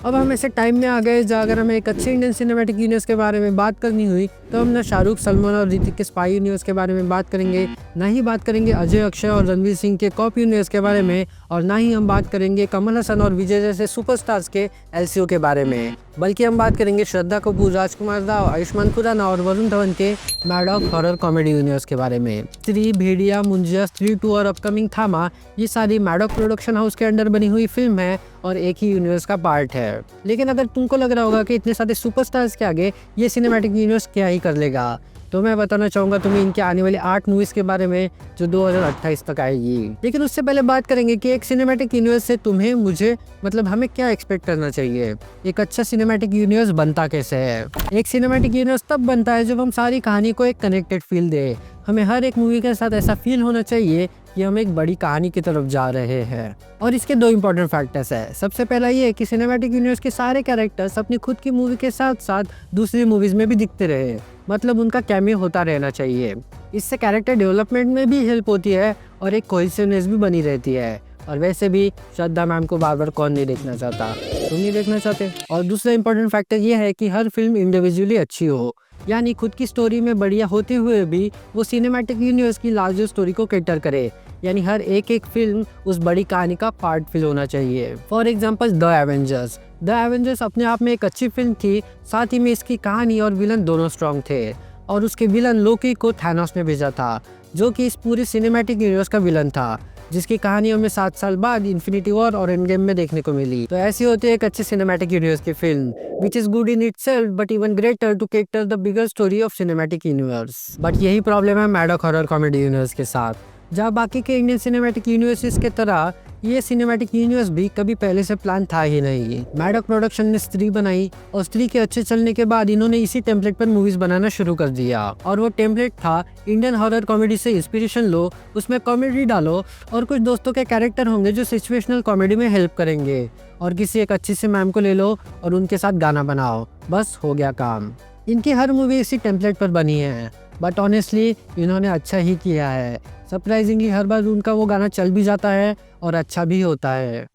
अब हम ऐसे टाइम में आ गए जहाँ अगर हमें एक अच्छे इंडियन सिनेमैटिक यूनिवर्स के बारे में बात करनी हुई तो हम ना शाहरुख, सलमान और ऋतिक के स्पाई यूनिवर्स के बारे में बात करेंगे, ना ही बात करेंगे अजय, अक्षय और रणवीर सिंह के कॉप यूनिवर्स के बारे में, और ना ही हम बात करेंगे कमल हसन और विजय जैसे सुपरस्टार्स के एलसीयू के बारे में, बल्कि हम बात करेंगे श्रद्धा कपूर, राजकुमार राव, आयुष्मान खुराना और वरुण धवन के मैडॉक हॉरर कॉमेडी यूनिवर्स के बारे में। स्त्री, भेड़िया, मुंजिया, स्त्री 2 और अपकमिंग थामा, ये सारी मैडॉक प्रोडक्शन हाउस के अंडर बनी हुई फिल्म है और एक ही यूनिवर्स का पार्ट है। लेकिन अगर तुमको लग रहा होगा कि इतने सारे सुपरस्टार्स के आगे ये सिनेमैटिक यूनिवर्स क्या ही कर लेगा, तो मैं बताना चाहूँगा तुम्हें इनके आने वाले 8 मूवीज़ के बारे में जो 2028 तक आएगी। लेकिन उससे पहले बात करेंगे कि एक सिनेमैटिक यूनिवर्स से तुम्हें, मुझे, मतलब हमें क्या एक्सपेक्ट करना चाहिए। एक अच्छा सिनेमैटिक यूनिवर्स बनता कैसे है? एक सिनेमैटिक यूनिवर्स तब बनता है जब हम सारी कहानी को एक कनेक्टेड फील दे। हमें हर एक मूवी के साथ ऐसा फील होना चाहिए कि हम एक बड़ी कहानी की तरफ जा रहे हैं। और इसके 2 इंपॉर्टेंट फैक्टर्स है। सबसे पहला ये है कि सिनेमैटिक यूनिवर्स के सारे कैरेक्टर्स अपनी खुद की मूवी के साथ साथ दूसरी मूवीज में भी दिखते रहे, मतलब उनका कैमियो होता रहना चाहिए। इससे कैरेक्टर डेवलपमेंट में भी हेल्प होती है और एक कोहेसिवनेस भी बनी रहती है। और वैसे भी श्रद्धा मैम को बार बार कौन नहीं देखना चाहता, तुम नहीं देखना चाहते। और दूसरा इंपॉर्टेंट फैक्टर ये है कि हर फिल्म इंडिविजुअली अच्छी हो, यानी खुद की स्टोरी में बढ़िया होते हुए भी वो सिनेमैटिक यूनिवर्स की लार्जर स्टोरी को कैटर करे, यानी हर एक फिल्म उस बड़ी कहानी का पार्ट फिल होना चाहिए। For example the Avengers. The Avengers अपने आप में एक अच्छी फिल्म थी, साथ ही में इसकी कहानी और विलन दोनों स्ट्रॉन्ग थे, और उसके विलन लोकी को थैनोस ने भेजा था, जो कि इस पूरे सिनेमैटिक यूनिवर्स का विलन था, जिसकी कहानी हमें 7 साल बाद इन्फिनिटी वॉर और एंड गेम में देखने को मिली। तो ऐसी होती है एक अच्छी सिनेमैटिक यूनिवर्स की film, which is good in itself but even greater to cater the bigger story of cinematic universe। But यही प्रॉब्लम है मैडॉक हॉरर कॉमेडी यूनिवर्स के साथ, जहाँ बाकी के इंडियन सिनेमैटिक यूनिवर्सेस के तरह ये सिनेमैटिक यूनिवर्स भी कभी पहले से प्लान था ही नहीं। मैडॉक प्रोडक्शन ने स्त्री बनाई और स्त्री के अच्छे चलने के बाद इन्होंने इसी टेम्पलेट पर मूवीज बनाना शुरू कर दिया, और वो टेम्पलेट था इंडियन हॉरर कॉमेडी से इंस्पिरेशन लो, उसमें कॉमेडी डालो और कुछ दोस्तों के कैरेक्टर होंगे जो सिचुएशनल कॉमेडी में हेल्प करेंगे, और किसी एक अच्छी सी मैम को ले लो और उनके साथ गाना बनाओ, बस हो गया काम। इनकी हर मूवी इसी टेम्पलेट पर बनी है, बट ऑनेस्टली इन्होंने अच्छा ही किया है। सरप्राइजिंगली हर बार उनका वो गाना चल भी जाता है और अच्छा भी होता है।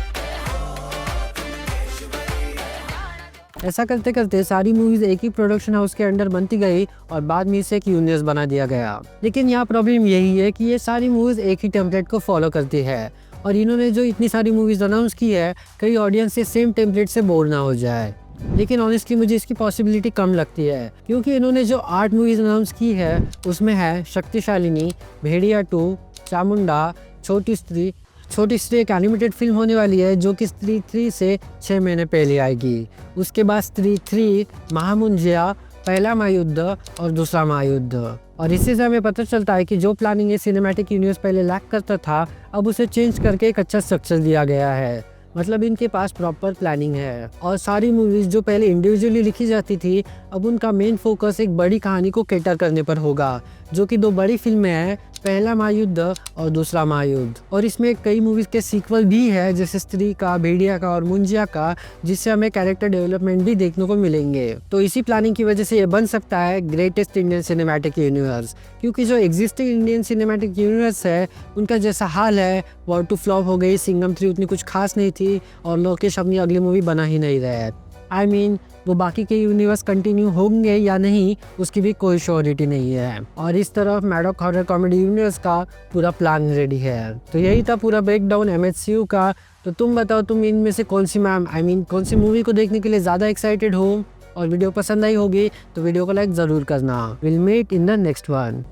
ऐसा करते करते सारी मूवीज एक ही प्रोडक्शन हाउस के अंडर बनती गई और बाद में इसे एक यूनिवर्स बना दिया गया। लेकिन यहाँ प्रॉब्लम यही है कि ये सारी मूवीज एक ही टेम्पलेट को फॉलो करती है, और इन्होंने जो इतनी सारी मूवीज अनाउंस की है, कई ऑडियंस से सेम टेम्पलेट से बोर ना हो जाए। लेकिन ऑनेस्टली मुझे इसकी पॉसिबिलिटी कम लगती है, क्योंकि इन्होंने जो 8 मूवीज अनाउंस की है उसमें है शक्तिशालिनी, भेड़िया 2, चामुंडा, छोटी स्त्री। छोटी स्त्री एक एनिमेटेड फिल्म होने वाली है जो कि स्त्री 3 से 6 महीने पहले आएगी। उसके बाद स्त्री 3, महामुंजिया, पहला महायुद्ध और दूसरा महायुद्ध। और इसी से हमें पता चलता है कि जो प्लानिंग ये सिनेमैटिक यूनिवर्स पहले लैक करता था, अब उसे चेंज करके एक अच्छा स्ट्रक्चर दिया गया है। मतलब इनके पास प्रॉपर प्लानिंग है, और सारी मूवीज जो पहले इंडिविजुअली लिखी जाती थी, अब उनका मेन फोकस एक बड़ी कहानी को कैटर करने पर होगा, जो कि 2 बड़ी फिल्में हैं, पहला महायुद्ध और दूसरा महायुद्ध। और इसमें कई मूवीज के सीक्वल भी है, जैसे स्त्री का, भेड़िया का और मुंजिया का, जिससे हमें कैरेक्टर डेवलपमेंट भी देखने को मिलेंगे। तो इसी प्लानिंग की वजह से ये बन सकता है ग्रेटेस्ट इंडियन सिनेमैटिक यूनिवर्स, क्योंकि जो एग्जिस्टिंग इंडियन सिनेमैटिक यूनिवर्स है उनका जैसा हाल है, वॉर 2 फ्लॉप हो गई, सिंघम 3 उतनी कुछ खास नहीं थी, और लोकेश अपनी अगली मूवी बना ही नहीं रहे। I mean, वो बाकी के यूनिवर्स कंटिन्यू होंगे या नहीं उसकी भी कोई श्योरिटी नहीं है। और इस तरफ मैडॉक हॉरर कॉमेडी यूनिवर्स का पूरा प्लान रेडी है। तो यही था पूरा ब्रेकडाउन MHCU का। तो तुम बताओ, तुम इनमें से कौन सी कौन सी मूवी को देखने के लिए ज़्यादा एक्साइटेड हो? और वीडियो पसंद आई होगी तो वीडियो को लाइक ज़रूर करना। Will meet in the next one.